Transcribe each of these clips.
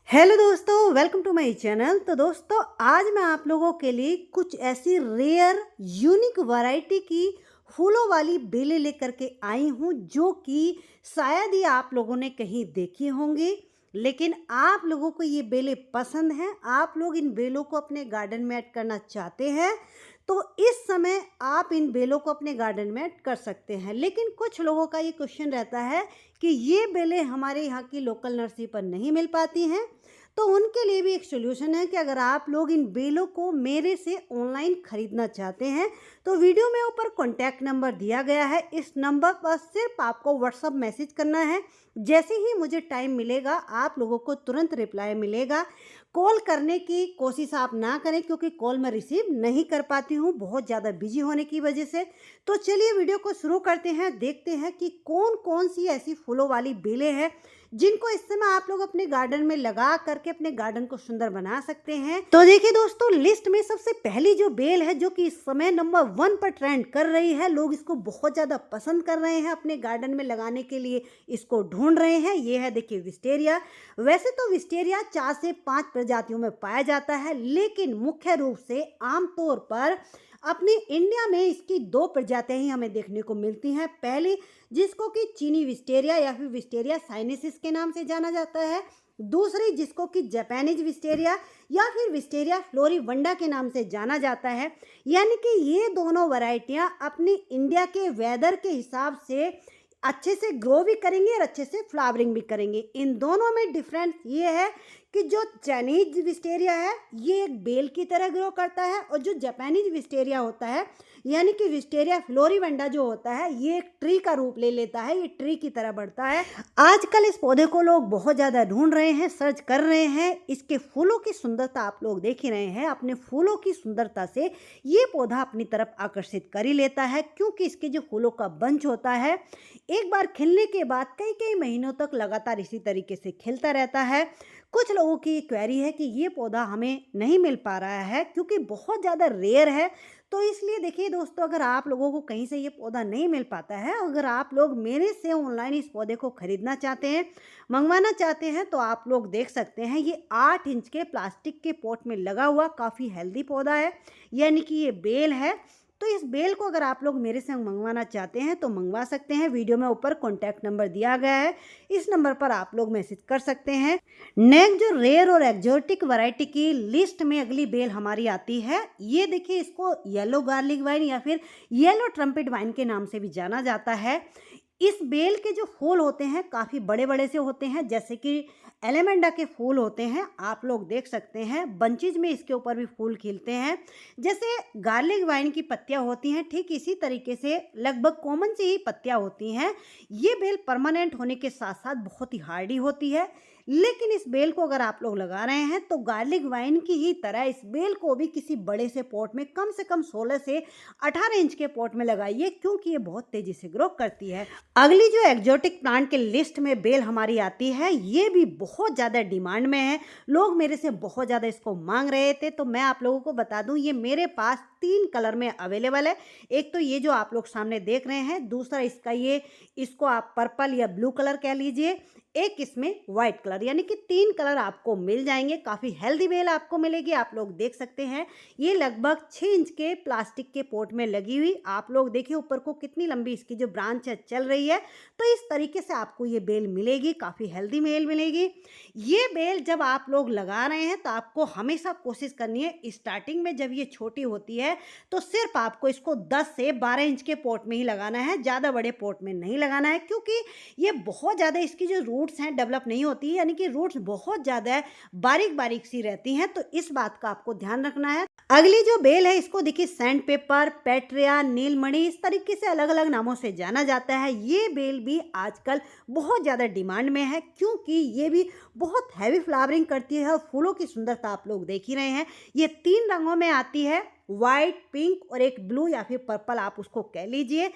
Hello दोस्तों, welcome to my channel. तो दोस्तों, आज मैं आप लोगों के लिए कुछ ऐसी रेयर यूनिक वैरायटी की फूलों वाली बेलें लेकर के आई हूँ जो कि शायद ही आप लोगों ने कहीं देखी होंगी। लेकिन आप लोगों को ये बेलें पसंद हैं, आप लोग इन बेलों को अपने गार्डन में ऐड करना चाहते हैं, तो इस समय आप इन बेलों को अपने गार्डन में ऐड कर सकते हैं। लेकिन कुछ लोगों का ये क्वेश्चन रहता है कि ये बेलें हमारे यहाँ की लोकल नर्सरी पर नहीं मिल पाती हैं, तो उनके लिए भी एक सोल्यूशन है कि अगर आप लोग इन बेलों को मेरे से ऑनलाइन खरीदना चाहते हैं तो वीडियो में ऊपर कॉन्टैक्ट नंबर दिया गया है। इस नंबर पर सिर्फ आपको व्हाट्सअप मैसेज करना है। जैसे ही मुझे टाइम मिलेगा आप लोगों को तुरंत रिप्लाई मिलेगा। कॉल करने की कोशिश आप ना करें क्योंकि कॉल मैं रिसीव नहीं कर पाती हूँ बहुत ज़्यादा बिजी होने की वजह से। तो चलिए वीडियो को शुरू करते हैं, देखते हैं कि कौन कौन सी ऐसी फूलों वाली बेलें हैं जिनको इस समय आप लोग अपने गार्डन में लगा करके अपने गार्डन को सुंदर बना सकते हैं। तो देखिए दोस्तों, लिस्ट में सबसे पहली जो बेल है जो कि इस समय नंबर 1 पर ट्रेंड कर रही है, लोग इसको बहुत ज़्यादा पसंद कर रहे हैं, अपने गार्डन में लगाने के लिए इसको ढूंढ रहे हैं। ये है देखिए विस्टेरिया। वैसे तो विस्टेरिया 4 से 5 प्रजातियों में पाया जाता है, लेकिन मुख्य रूप से आमतौर पर अपने इंडिया में इसकी 2 प्रजातियां ही हमें देखने को मिलती हैं। पहली जिसको कि चीनी विस्टेरिया या फिर विस्टेरिया साइनेसिस के नाम से जाना जाता है, दूसरी जिसको कि जापानीज विस्टेरिया या फिर विस्टेरिया फ्लोरीवंडा के नाम से जाना जाता है। यानी कि ये दोनों वैरायटियां अपनी इंडिया के वेदर के हिसाब से अच्छे से ग्रो भी करेंगे और अच्छे से फ्लावरिंग भी करेंगे। इन दोनों में डिफरेंस ये है कि जो चाइनीज विस्टेरिया है ये एक बेल की तरह ग्रो करता है, और जो जापानीज विस्टेरिया होता है यानी कि विस्टेरिया फ्लोरीवंडा जो होता है ये एक ट्री का रूप ले लेता है, ये ट्री की तरह बढ़ता है। आजकल इस पौधे को लोग बहुत ज़्यादा ढूंढ रहे हैं, सर्च कर रहे हैं। इसके फूलों की सुंदरता आप लोग देख ही रहे हैं। अपने फूलों की सुंदरता से ये पौधा अपनी तरफ आकर्षित कर ही लेता है, क्योंकि इसके जो फूलों का बंच होता है एक बार खिलने के बाद कई कई महीनों तक लगातार इसी तरीके से खिलता रहता है। कुछ लोगों की क्वेरी है कि ये पौधा हमें नहीं मिल पा रहा है क्योंकि बहुत ज़्यादा रेयर है। तो इसलिए देखिए दोस्तों, अगर आप लोगों को कहीं से ये पौधा नहीं मिल पाता है, अगर आप लोग मेरे से ऑनलाइन इस पौधे को खरीदना चाहते हैं, मंगवाना चाहते हैं, तो आप लोग देख सकते हैं ये 8 इंच के प्लास्टिक के पॉट में लगा हुआ काफ़ी हेल्दी पौधा है, यानी कि ये बेल है। तो इस बेल को अगर आप लोग मेरे से मंगवाना चाहते हैं तो मंगवा सकते हैं। वीडियो में ऊपर कॉन्टैक्ट नंबर दिया गया है, इस नंबर पर आप लोग मैसेज कर सकते हैं। नेक्स्ट जो रेयर और एक्जोटिक वैरायटी की लिस्ट में अगली बेल हमारी आती है, ये देखिए इसको येलो गार्लिक वाइन या फिर येलो ट्रम्पेट वाइन के नाम से भी जाना जाता है। इस बेल के जो फूल होते हैं काफ़ी बड़े बड़े से होते हैं, जैसे कि एलेमेंडा के फूल होते हैं, आप लोग देख सकते हैं। बंचेज में इसके ऊपर भी फूल खिलते हैं। जैसे गार्लिक वाइन की पत्तियां होती हैं, ठीक इसी तरीके से लगभग कॉमन सी ही पत्तियां होती हैं। ये बेल परमानेंट होने के साथ साथ बहुत ही हार्डी होती है। लेकिन इस बेल को अगर आप लोग लगा रहे हैं तो गार्लिक वाइन की ही तरह इस बेल को भी किसी बड़े से पॉट में कम से कम 16 से 18 इंच के पॉट में लगाइए, क्योंकि ये बहुत तेजी से ग्रो करती है। अगली जो एक्जोटिक प्लांट के लिस्ट में बेल हमारी आती है, ये भी बहुत ज़्यादा डिमांड में है, लोग मेरे से बहुत ज़्यादा इसको मांग रहे थे। तो मैं आप लोगों को बता दूं, ये मेरे पास 3 कलर में अवेलेबल है। एक तो ये जो आप लोग सामने देख रहे हैं, दूसरा इसका ये, इसको आप पर्पल या ब्लू कलर कह लीजिए, एक इसमें वाइट कलर, यानी कि 3 कलर आपको मिल जाएंगे। काफ़ी हेल्दी बेल आपको मिलेगी। आप लोग देख सकते हैं ये लगभग 6 इंच के प्लास्टिक के पॉट में लगी हुई। आप लोग देखिए ऊपर को कितनी लंबी इसकी जो ब्रांच है चल रही है। तो इस तरीके से आपको ये बेल मिलेगी, काफ़ी हेल्दी बेल मिलेगी। ये बेल जब आप लोग लगा रहे हैं तो आपको हमेशा कोशिश करनी है, स्टार्टिंग में जब ये छोटी होती है तो सिर्फ आपको इसको 10 से 12 इंच के पॉट में ही लगाना है, ज़्यादा बड़े पॉट में नहीं लगाना है, क्योंकि ये बहुत ज़्यादा इसकी जो रूट्स हैं डेवलप नहीं होती है, यानी कि रूट्स बहुत ज़्यादा बारीक बारीक सी रहती हैं। तो इस बात का आपको ध्यान रखना है। अगली जो बेल है इसको देखिए सैंड पेपर, पेट्रिया, नीलमणि, इस तरीके से अलग अलग नामों से जाना जाता है। ये बेल भी आजकल बहुत ज़्यादा डिमांड में है, क्योंकि ये भी बहुत हैवी फ्लावरिंग करती है और फूलों की सुंदरता आप लोग देख ही रहे हैं। ये 3 रंगों में आती है, वाइट, पिंक और एक ब्लू या फिर पर्पल, आप उसको कह लीजिए।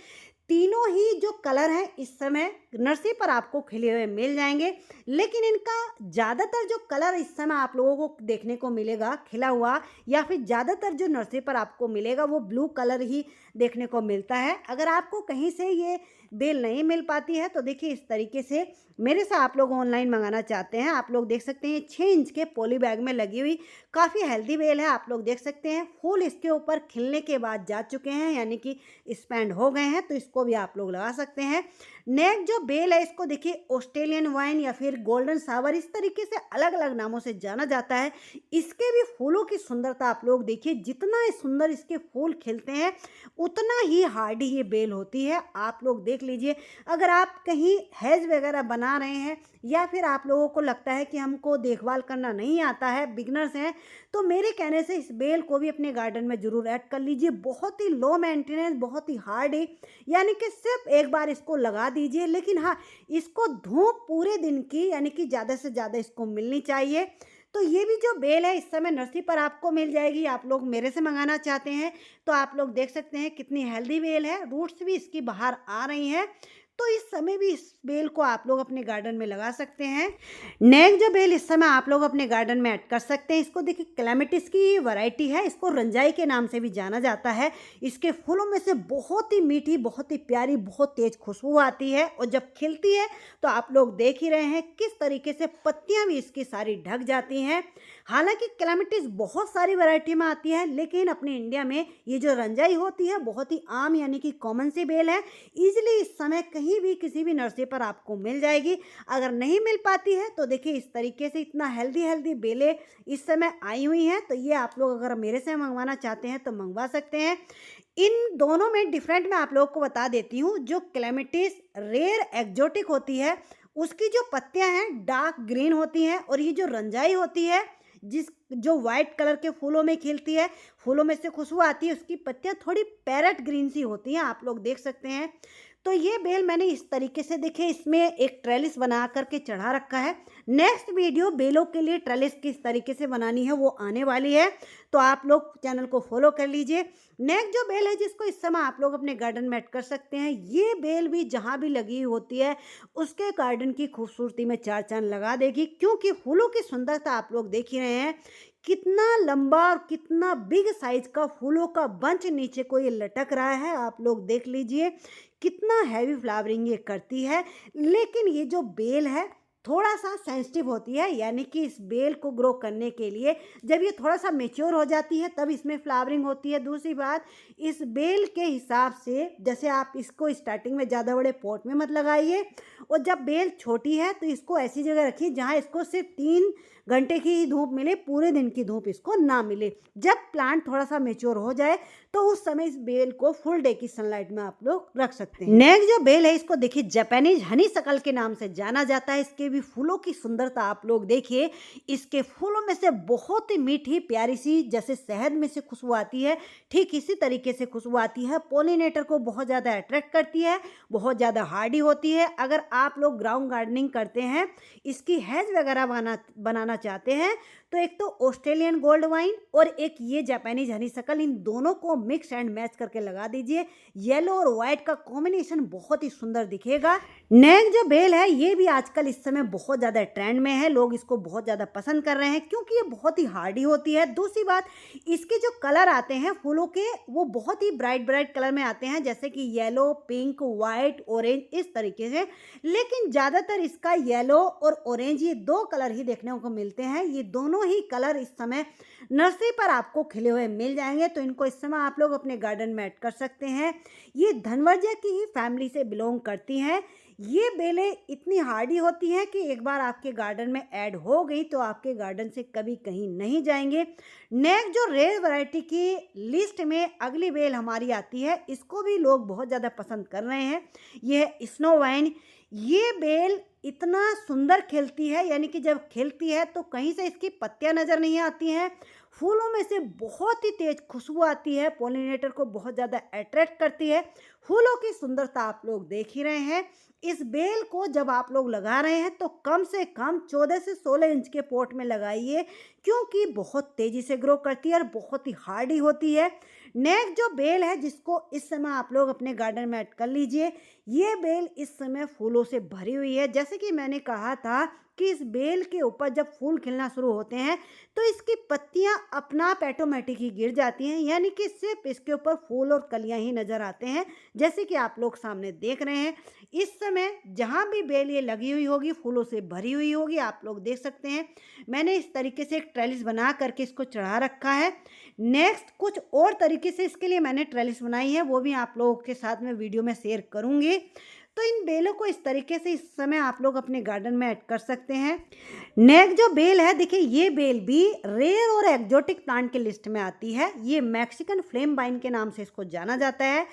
तीनों ही जो कलर हैं इस समय नर्सरी पर आपको खिले हुए मिल जाएंगे, लेकिन इनका ज़्यादातर जो कलर इस समय आप लोगों को देखने को मिलेगा खिला हुआ, या फिर ज़्यादातर जो नर्सरी पर आपको मिलेगा वो ब्लू कलर ही देखने को मिलता है। अगर आपको कहीं से ये बेल नहीं मिल पाती है तो देखिए इस तरीके से मेरे से आप लोग ऑनलाइन मंगाना चाहते हैं, आप लोग देख सकते हैं 6 इंच के पॉली बैग में लगी हुई काफ़ी हेल्दी बेल है। आप लोग देख सकते हैं फूल इसके ऊपर खिलने के बाद जा चुके हैं, यानी कि स्पेंड हो गए हैं, तो इसको भी आप लोग लगा सकते हैं। नेक्स्ट जो बेल है इसको देखिए ऑस्ट्रेलियन वाइन या फिर गोल्डन सावर, इस तरीके से अलग अलग नामों से जाना जाता है। इसके भी फूलों की सुंदरता आप लोग देखिए, जितना सुंदर इसके फूल खिलते हैं उतना ही हार्डी ये बेल होती है। आप लोग देख लीजिए, अगर आप कहीं हेज वगैरह बना रहे हैं या फिर आप लोगों को लगता है कि हमको देखभाल करना नहीं आता है, बिगनर्स हैं, तो मेरे कहने से इस बेल को भी अपने गार्डन में ज़रूर ऐड कर लीजिए। बहुत ही लो मेंटेनेंस, बहुत ही हार्ड है, यानी कि सिर्फ एक बार इसको लगा दीजिए, लेकिन हाँ, इसको धूप पूरे दिन की यानी कि ज़्यादा से ज़्यादा इसको मिलनी चाहिए। तो ये भी जो बेल है इस समय नर्सरी पर आपको मिल जाएगी। आप लोग मेरे से मंगाना चाहते हैं तो आप लोग देख सकते हैं कितनी हेल्दी बेल है, रूट्स भी इसकी बाहर आ रही हैं। तो इस समय भी इस बेल को आप लोग अपने गार्डन में लगा सकते हैं। नेक्स्ट जो बेल इस समय आप लोग अपने गार्डन में ऐड कर सकते हैं, इसको देखिए क्लेमेटिस की वैरायटी है, इसको रंजाई के नाम से भी जाना जाता है। इसके फूलों में से बहुत ही मीठी, बहुत ही प्यारी, बहुत तेज खुशबू आती है और जब खिलती है तो आप लोग देख ही रहे हैं किस तरीके से पत्तियां भी इसकी सारी ढक जाती हैं। हालांकि क्लेमेटिस बहुत सारी वैरायटी में आती है, लेकिन अपने इंडिया में ये जो रंजाई होती है बहुत ही आम यानी कि कॉमन सी बेल है। ईजिली इस समय कहीं भी किसी भी नर्सरी पर आपको मिल जाएगी। अगर नहीं मिल पाती है तो देखिए इस तरीके से इतना हेल्दी हेल्दी बेलें इस समय आई हुई हैं, तो ये आप लोग अगर मेरे से मंगवाना चाहते हैं तो मंगवा सकते हैं। इन दोनों में डिफरेंट मैं आप लोगों को बता देती हूँ। जो क्लेमेटिस रेयर एक्जोटिक होती है उसकी जो पत्तियां हैं डार्क ग्रीन होती हैं, और ये जो रंजाई होती है जो वाइट कलर के फूलों में खिलती है, फूलों में से खुशबू आती है, उसकी पत्तियां थोड़ी पैरेट ग्रीन सी होती हैं, आप लोग देख सकते हैं। तो ये बेल मैंने इस तरीके से देखिए इसमें एक ट्रेलिस बना करके चढ़ा रखा है। नेक्स्ट वीडियो बेलों के लिए ट्रेलिस किस तरीके से बनानी है वो आने वाली है, तो आप लोग चैनल को फॉलो कर लीजिए। नेक्स्ट जो बेल है जिसको इस समय आप लोग अपने गार्डन में ऐड कर सकते हैं, ये बेल भी जहाँ भी लगी होती है उसके गार्डन की खूबसूरती में चार चांद लगा देगी, क्योंकि फूलों की सुंदरता आप लोग देख ही रहे हैं। कितना लंबा और कितना बिग साइज का फूलों का बंच नीचे को ये लटक रहा है, आप लोग देख लीजिए कितना हैवी फ्लावरिंग ये करती है। लेकिन ये जो बेल है थोड़ा सा सेंसिटिव होती है, यानी कि इस बेल को ग्रो करने के लिए जब ये थोड़ा सा मेच्योर हो जाती है तब इसमें फ्लावरिंग होती है। दूसरी बात, इस बेल के हिसाब से जैसे आप इसको स्टार्टिंग में ज़्यादा बड़े पॉट में मत लगाइए, और जब बेल छोटी है तो इसको ऐसी जगह रखिए जहाँ इसको सिर्फ 3 घंटे की ही धूप मिले, पूरे दिन की धूप इसको ना मिले। जब प्लांट थोड़ा सा मेच्योर हो जाए तो उस समय इस बेल को फुल डे की सनलाइट में आप लोग रख सकते हैं। नेक्स्ट जो बेल है इसको देखिए जापानीज हनी शकल के नाम से जाना जाता है। इसके भी फूलों की सुंदरता आप लोग देखिए, इसके फूलों में से बहुत ही मीठी प्यारी सी जैसे शहद में से खुशबू आती है, ठीक इसी तरीके से खुशबू आती है। पॉलिनेटर को बहुत ज़्यादा अट्रैक्ट करती है, बहुत ज़्यादा हार्डी होती है। अगर आप लोग ग्राउंड गार्डनिंग करते हैं, इसकी हेज वगैरह बनाना चाहते हैं, तो एक तो ऑस्ट्रेलियन गोल्ड वाइन और एक ये जापानीज हनी शकल, इन दोनों को मिक्स एंड मैच करके लगा दीजिए। येलो और व्हाइट का कॉम्बिनेशन बहुत ही सुंदर दिखेगा। नेक्स्ट जो बेल है ये भी आजकल इस समय बहुत ज़्यादा ट्रेंड में है, लोग इसको बहुत ज़्यादा पसंद कर रहे हैं क्योंकि ये बहुत ही हार्डी होती है। दूसरी बात, इसके जो कलर आते हैं फूलों के वो बहुत ही ब्राइट ब्राइट कलर में आते हैं, जैसे कि येलो, पिंक, वाइट, ऑरेंज, इस तरीके से। लेकिन ज़्यादातर इसका येलो और ऑरेंज ये 2 कलर ही देखने को मिलते हैं। ये दोनों ही कलर इस समय नर्सरी पर आपको खिले हुए मिल जाएंगे, तो इनको इस समय आप लोग अपने गार्डन में ऐड कर सकते हैं। ये धनवर्जा की ही फैमिली से बिलोंग करती हैं। ये बेलें इतनी हार्डी होती हैं कि एक बार आपके गार्डन में ऐड हो गई तो आपके गार्डन से कभी कहीं नहीं जाएंगे। नेक्स्ट जो रेयर वैरायटी की लिस्ट में अगली बेल हमारी आती है, इसको भी लोग बहुत ज़्यादा पसंद कर रहे हैं, ये है स्नो वाइन। ये बेल इतना सुंदर खिलती है, यानी कि जब खिलती है तो कहीं से इसकी पत्तियां नज़र नहीं आती हैं, फूलों में से बहुत ही तेज खुशबू आती है, पॉलिनेटर को बहुत ज़्यादा अट्रैक्ट करती है। फूलों की सुंदरता आप लोग देख ही रहे हैं। इस बेल को जब आप लोग लगा रहे हैं तो कम से कम 14 से 16 इंच के पॉट में लगाइए, क्योंकि बहुत तेज़ी से ग्रो करती है और बहुत ही हार्डी होती है। नेक्स्ट जो बेल है जिसको इस समय आप लोग अपने गार्डन में ऐड कर लीजिए, ये बेल इस समय फूलों से भरी हुई है। जैसे कि मैंने कहा था कि इस बेल के ऊपर जब फूल खिलना शुरू होते हैं तो इसकी पत्तियां अपना आप ऑटोमेटिक ही गिर जाती हैं, यानी कि सिर्फ इसके ऊपर फूल और कलियां ही नजर आते हैं, जैसे कि आप लोग सामने देख रहे हैं। इस समय जहां भी बेल ये लगी हुई होगी फूलों से भरी हुई होगी, आप लोग देख सकते हैं। मैंने इस तरीके से एक ट्रेलिस बना करके इसको चढ़ा रखा है। नेक्स्ट कुछ और तरीके से इसके लिए मैंने ट्रेलिस बनाई है, वो भी आप लोगों के साथ में वीडियो में शेयर करूंगी। तो इन बेलों को इस तरीके से इस समय आप लोग अपने गार्डन में ऐड कर सकते हैं। नेक्स्ट जो बेल है, देखिए ये बेल भी रेयर और एक्जोटिक प्लांट के लिस्ट में आती है। ये मैक्सिकन फ्लेम वाइन के नाम से इसको जाना जाता है।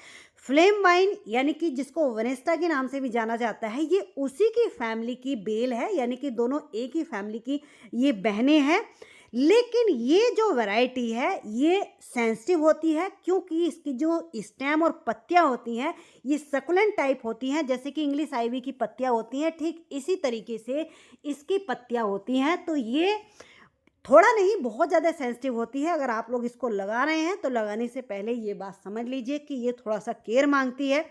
फ्लेम वाइन यानी कि जिसको वेनेस्टा के नाम से भी जाना जाता है, ये उसी की फैमिली की बेल है, यानी कि दोनों एक ही फैमिली की ये बहनें हैं। लेकिन ये जो वैरायटी है ये सेंसिटिव होती है, क्योंकि इसकी जो स्टेम और पत्तियां होती हैं ये सकुलेंट टाइप होती हैं, जैसे कि इंग्लिश आइवी की पत्तियां होती हैं, ठीक इसी तरीके से इसकी पत्तियां होती हैं। तो ये थोड़ा नहीं बहुत ज़्यादा सेंसिटिव होती है। अगर आप लोग इसको लगा रहे हैं तो लगाने से पहले ये बात समझ लीजिए कि ये थोड़ा सा केयर मांगती है।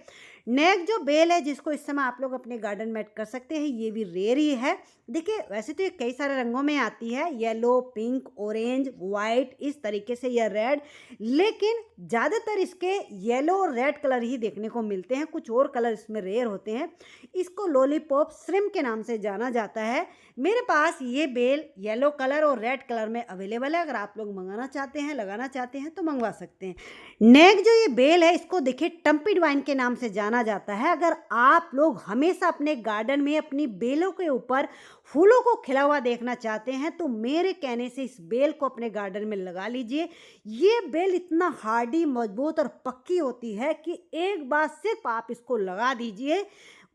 नेक्स्ट जो बेल है जिसको इस समय आप लोग अपने गार्डन में ऐड कर सकते हैं, ये भी रेयर ही है। देखिए वैसे तो ये कई सारे रंगों में आती है, येलो, पिंक, ऑरेंज, वाइट, इस तरीके से या रेड, लेकिन ज़्यादातर इसके येलो और रेड कलर ही देखने को मिलते हैं, कुछ और कलर इसमें रेयर होते हैं। इसको लॉलीपॉप श्रिम्प के नाम से जाना जाता है। मेरे पास ये बेल येलो कलर और रेड कलर में अवेलेबल है। अगर आप लोग मंगाना चाहते हैं, लगाना चाहते हैं तो मंगवा सकते हैं। नेक्स्ट जो ये बेल है इसको देखिए टम्पिड वाइन के नाम से जाना जाता है। अगर आप लोग हमेशा अपने गार्डन में अपनी बेलों के ऊपर फूलों को खिला हुआ देखना चाहते हैं तो मेरे कहने से इस बेल को अपने गार्डन में लगा लीजिए। ये बेल इतना हार्डी, मजबूत और पक्की होती है कि एक बार सिर्फ आप इसको लगा दीजिए,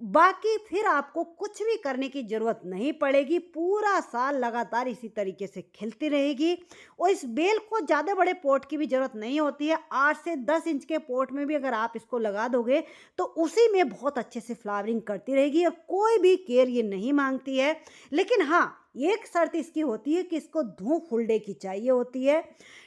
बाकी फिर आपको कुछ भी करने की ज़रूरत नहीं पड़ेगी। पूरा साल लगातार इसी तरीके से खिलती रहेगी। और इस बेल को ज़्यादा बड़े पॉट की भी ज़रूरत नहीं होती है। 8 से 10 इंच के पॉट में भी अगर आप इसको लगा दोगे तो उसी में बहुत अच्छे से फ्लावरिंग करती रहेगी और कोई भी केयर ये नहीं मांगती है। लेकिन हाँ, एक शर्त इसकी होती है कि इसको धूप फुल डे की चाहिए होती है।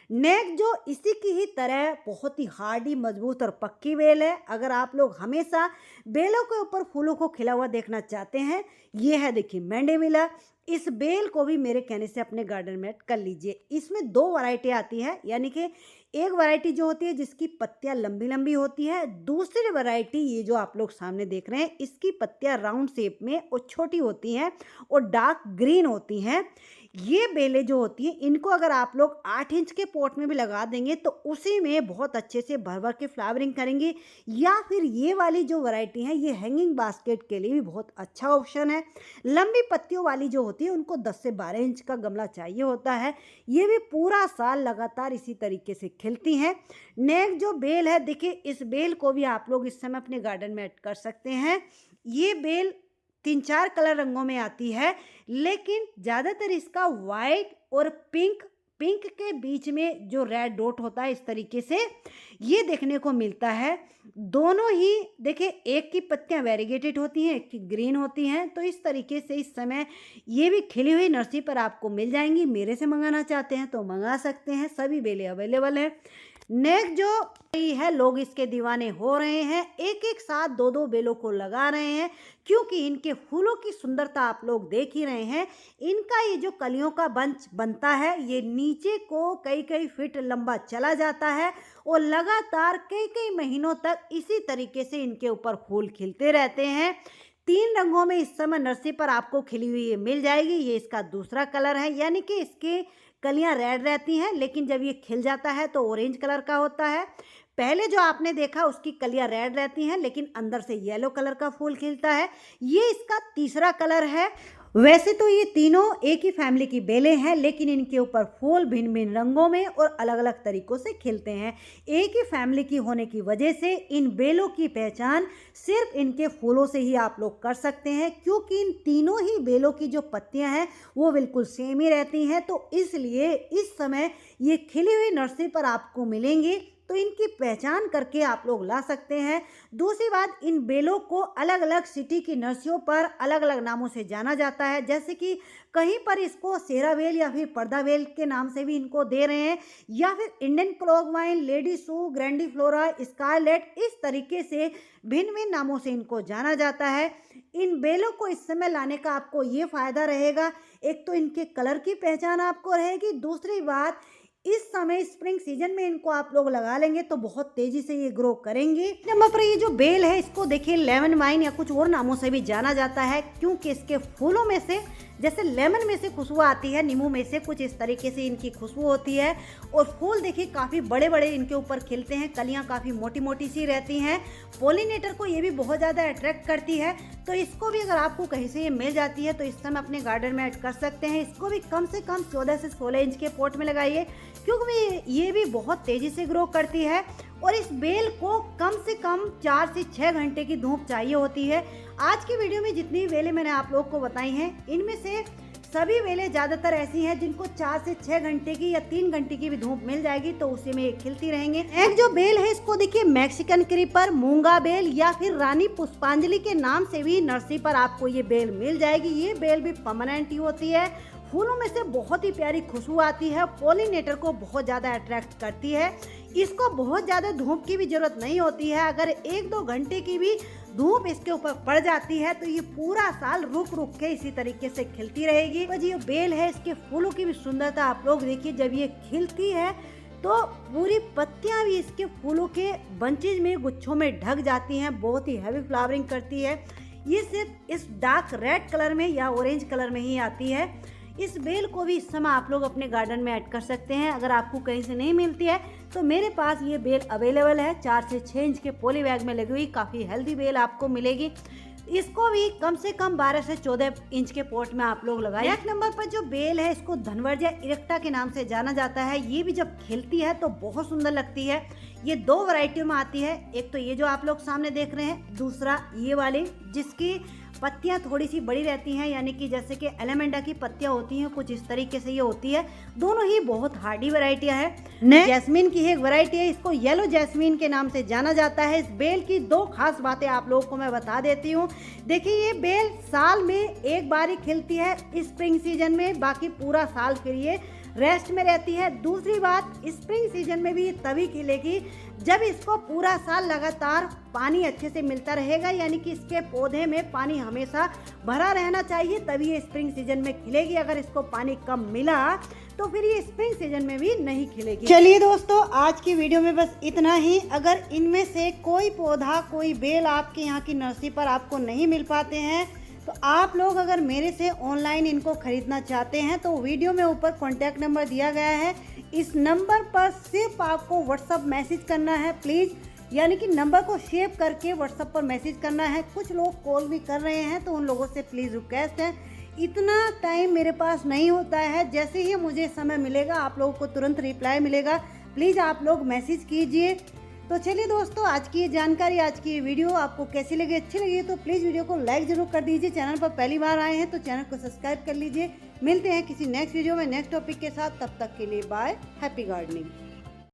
नेक्स्ट जो इसी की ही तरह बहुत ही हार्डी, मजबूत और पक्की बेल है, अगर आप लोग हमेशा बेलों के ऊपर फूलों को खिला हुआ देखना चाहते हैं, ये है देखिए मैंडेविला। इस बेल को भी मेरे कहने से अपने गार्डन में ऐड कर लीजिए। इसमें 2 वैरायटी आती है, यानी कि एक वैरायटी जो होती है जिसकी पत्तियां लंबी लंबी होती है, दूसरी वैरायटी ये जो आप लोग सामने देख रहे हैं इसकी पत्तियां राउंड शेप में और छोटी होती हैं और डार्क ग्रीन होती हैं। ये बेलें जो होती हैं इनको अगर आप लोग 8 इंच के पॉट में भी लगा देंगे तो उसी में बहुत अच्छे से भर भर के फ्लावरिंग करेंगी। या फिर ये वाली जो वैरायटी है ये हैंगिंग बास्केट के लिए भी बहुत अच्छा ऑप्शन है। लंबी पत्तियों वाली जो होती है उनको 10 से 12 इंच का गमला चाहिए होता है। ये भी पूरा साल लगातार इसी तरीके से खिलती हैं। नेक्स्ट जो बेल है, देखिए इस बेल को भी आप लोग इस समय अपने गार्डन में ऐड कर सकते हैं। ये बेल 3-4 कलर रंगों में आती है, लेकिन ज़्यादातर इसका वाइट और पिंक के बीच में जो रेड डॉट होता है इस तरीके से ये देखने को मिलता है। दोनों ही देखिए एक की पत्तियां वेरीगेटेड होती हैं, एक की ग्रीन होती हैं। तो इस तरीके से इस समय ये भी खिली हुई नर्सरी पर आपको मिल जाएंगी। मेरे से मंगाना चाहते हैं तो मंगा सकते हैं, सभी बेलें अवेलेबल हैं। नेक्स्ट जो है, लोग इसके दीवाने हो रहे हैं, एक एक साथ 2-2 बेलों को लगा रहे हैं, क्योंकि इनके फूलों की सुंदरता आप लोग देख ही रहे हैं। इनका ये जो कलियों का बंच बनता है ये नीचे को कई फीट लंबा चला जाता है और लगातार कई महीनों तक इसी तरीके से इनके ऊपर फूल खिलते रहते हैं। 3 रंगों में इस समय नर्सरी पर आपको खिली हुई ये मिल जाएगी। ये इसका दूसरा कलर है, यानी कि इसके कलियां रेड रहती हैं, लेकिन जब ये खिल जाता है तो ऑरेंज कलर का होता है। पहले जो आपने देखा उसकी कलियां रेड रहती हैं, लेकिन अंदर से येलो कलर का फूल खिलता है। ये इसका तीसरा कलर है। वैसे तो ये तीनों एक ही फैमिली की बेलें हैं, लेकिन इनके ऊपर फूल भिन्न भिन्न रंगों में और अलग अलग तरीकों से खिलते हैं। एक ही फैमिली की होने की वजह से इन बेलों की पहचान सिर्फ इनके फूलों से ही आप लोग कर सकते हैं, क्योंकि इन तीनों ही बेलों की जो पत्तियां हैं वो बिल्कुल सेम ही रहती हैं। तो इसलिए इस समय ये खिली हुई नर्सरी पर आपको मिलेंगी। तो इनकी पहचान करके आप लोग ला सकते हैं। दूसरी बात, इन बेलों को अलग अलग सिटी की नर्सरियों पर अलग अलग नामों से जाना जाता है, जैसे कि कहीं पर इसको सेरा बेल या फिर पर्दा बेल के नाम से भी इनको दे रहे हैं, या फिर इंडियन क्लॉकवाइन, लेडी सू, ग्रैंडीफ्लोरा, स्कारलेट, इस तरीके से भिन्न भिन्न नामों से इनको जाना जाता है। इन बेलों को इस समय लाने का आपको ये फ़ायदा रहेगा, एक तो इनके कलर की पहचान आपको रहेगी, दूसरी बात इस समय स्प्रिंग सीजन में इनको आप लोग लगा लेंगे तो बहुत तेजी से ये ग्रो करेंगे। नंबर पर ये जो बेल है इसको देखिए लेमन वाइन या कुछ और नामों से भी जाना जाता है, क्योंकि इसके फूलों में से जैसे लेमन में से खुशबू आती है, नींबू में से कुछ इस तरीके से इनकी खुशबू होती है। और फूल देखिए काफ़ी बड़े बड़े इनके ऊपर खिलते हैं, कलियां काफ़ी मोटी मोटी सी रहती हैं। पॉलिनेटर को ये भी बहुत ज़्यादा अट्रैक्ट करती है, तो इसको भी अगर आपको कहीं से ये मिल जाती है तो इस समय अपने गार्डन में ऐड कर सकते हैं। इसको भी कम से कम 14 से 16 इंच के पॉट में लगाइए, क्योंकि ये भी बहुत तेज़ी से ग्रो करती है। और इस बेल को कम से कम 4 से 6 घंटे की धूप चाहिए होती है। आज की वीडियो में जितनी बेलें मैंने आप लोगों को बताई हैं, इनमें से सभी बेलें ज़्यादातर ऐसी हैं जिनको 4 से 6 घंटे की या 3 घंटे की भी धूप मिल जाएगी तो उसी में ये खिलती रहेंगे। एक जो बेल है इसको देखिए मैक्सिकन क्रीपर, मूंगा बेल या फिर रानी पुष्पांजलि के नाम से भी नर्सरी पर आपको ये बेल मिल जाएगी। ये बेल भी परमानेंट ही होती है, फूलों में से बहुत ही प्यारी खुशबू आती है, पॉलिनेटर को बहुत ज़्यादा अट्रैक्ट करती है। इसको बहुत ज़्यादा धूप की भी जरूरत नहीं होती है, अगर 1-2 घंटे की भी धूप इसके ऊपर पड़ जाती है तो ये पूरा साल रुक रुक के इसी तरीके से खिलती रहेगी। तो ये बेल है, इसके फूलों की भी सुंदरता आप लोग देखिए, जब ये खिलती है तो पूरी पत्तियां भी इसके फूलों के बंचेज में, गुच्छों में ढक जाती हैं, बहुत ही हैवी फ्लावरिंग करती है। ये सिर्फ इस डार्क रेड कलर में या ऑरेंज कलर में ही आती है। इस बेल को भी इस समय आप लोग अपने गार्डन में ऐड कर सकते हैं। अगर आपको कहीं से नहीं मिलती है तो मेरे पास ये बेल अवेलेबल है, 4 से 6 इंच के पॉली बैग में लगी हुई काफ़ी हेल्दी बेल आपको मिलेगी। इसको भी कम से कम 12 से 14 इंच के पॉट में आप लोग लगाएं। एक नंबर पर जो बेल है इसको धनवर्जा इरेक्टा के नाम से जाना जाता है। ये भी जब खिलती है तो बहुत सुंदर लगती है। ये 2 वैरायटियों में आती है, एक तो ये जो आप लोग सामने देख रहे हैं, दूसरा ये वाली जिसकी पत्तियां थोड़ी सी बड़ी रहती हैं, यानी कि जैसे कि एलेमेंडा की पत्तियां होती हैं, कुछ इस तरीके से ये होती है। दोनों ही बहुत हार्डी वैरायटियां हैं। जैस्मीन की एक वैरायटी है, इसको येलो जैस्मीन के नाम से जाना जाता है। इस बेल की 2 खास बातें आप लोगों को मैं बता देती हूँ। देखिए ये बेल साल में एक बार ही खिलती है स्प्रिंग सीजन में, बाकी पूरा साल फिर ये रेस्ट में रहती है। दूसरी बात, स्प्रिंग सीजन में भी तभी खिलेगी जब इसको पूरा साल लगातार पानी अच्छे से मिलता रहेगा, यानी कि इसके पौधे में पानी हमेशा भरा रहना चाहिए, तभी ये स्प्रिंग सीजन में खिलेगी। अगर इसको पानी कम मिला तो फिर ये स्प्रिंग सीजन में भी नहीं खिलेगी। चलिए दोस्तों, आज की वीडियो में बस इतना ही। अगर इनमें से कोई पौधा, कोई बेल आपके यहाँ की नर्सरी पर आपको नहीं मिल पाते हैं तो आप लोग अगर मेरे से ऑनलाइन इनको खरीदना चाहते हैं तो वीडियो में ऊपर कॉन्टैक्ट नंबर दिया गया है, इस नंबर पर सिर्फ आपको व्हाट्सअप मैसेज करना है प्लीज़, यानी कि नंबर को सेव करके व्हाट्सअप पर मैसेज करना है। कुछ लोग कॉल भी कर रहे हैं तो उन लोगों से प्लीज़ रिक्वेस्ट है, इतना टाइम मेरे पास नहीं होता है, जैसे ही मुझे समय मिलेगा आप लोगों को तुरंत रिप्लाई मिलेगा, प्लीज़ आप लोग मैसेज कीजिए। तो चलिए दोस्तों, आज की ये जानकारी, आज की ये वीडियो आपको कैसी लगी, अच्छी लगी तो प्लीज़ वीडियो को लाइक ज़रूर कर दीजिए। चैनल पर पहली बार आए हैं तो चैनल को सब्सक्राइब कर लीजिए। मिलते हैं किसी नेक्स्ट वीडियो में नेक्स्ट टॉपिक के साथ, तब तक के लिए बाय, हैप्पी गार्डनिंग।